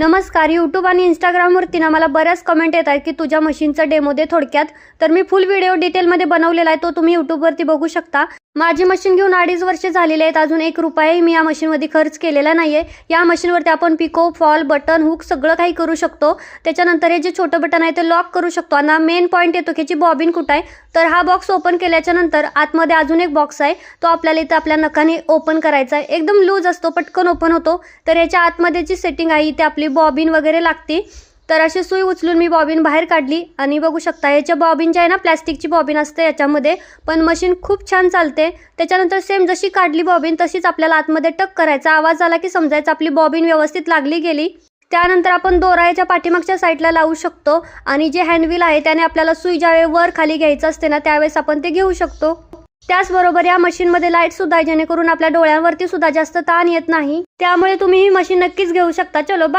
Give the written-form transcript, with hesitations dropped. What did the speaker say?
नमस्कार. यूट्यूब आणि इंस्टाग्रामवरती ना मला बऱ्याच कमेंट येत आहेत की तुझ्या मशीनचा डेमो दे थोडक्यात. तर मी फुल व्हिडिओ डिटेलमध्ये बनवलेला आहे, तो तुम्ही यूट्यूबवरती बघू शकता. माझी मशीन घेऊन 2.5 वर्ष झालेले आहेत. अजून 1 रुपयाही मी या मशीनमध्ये खर्च केलेला नाहीये. या मशीनवरती आपण पिको, फॉल, बटन, हुक सगळं काही करू शकतो. त्याच्यानंतर हे जे छोटं बटन आहे ते लॉक करू शकतो. आणि मेन पॉईंट येतो की याची बॉबिन कुठं आहे. तर हा बॉक्स ओपन केल्याच्या नंतर आतमध्ये अजून एक बॉक्स आहे, तो आपल्याला इथं आपल्या नखाने ओपन करायचा आहे. एकदम लूज असतो, पटकन ओपन होतो. तर याच्या आतमध्ये जी सेटिंग आहे इथे आपली बॉबिन वगैरे लागते. तर अशी सुई उचलून मी बॉबिन बाहेर काढली आणि बघू शकता याच्या बॉबिनच्या आहे ना प्लॅस्टिकची बॉबिन असते याच्यामध्ये, पण मशीन खूप छान चालते. त्याच्यानंतर सेम जशी काढली बॉबिन तशीच आपल्याला आतमध्ये टक करायचा. आवाज आला की समजायचं आपली बॉबिन व्यवस्थित लागली गेली. त्यानंतर आपण दोरा याच्या पाठीमागच्या साईडला लावू शकतो आणि जे हँडव्हील आहे त्याने आपल्याला सुई ज्यावेळी वर खाली घ्यायचं असते ना त्यावेळेस आपण ते घेऊ शकतो. त्याचबरोबर या मशीनमध्ये लाईट सुद्धा आहे, जेणेकरून आपल्या डोळ्यांवरती सुद्धा जास्त ताण येत नाही. त्यामुळे तुम्ही ही मशीन नक्कीच घेऊ शकता. चलो बाय.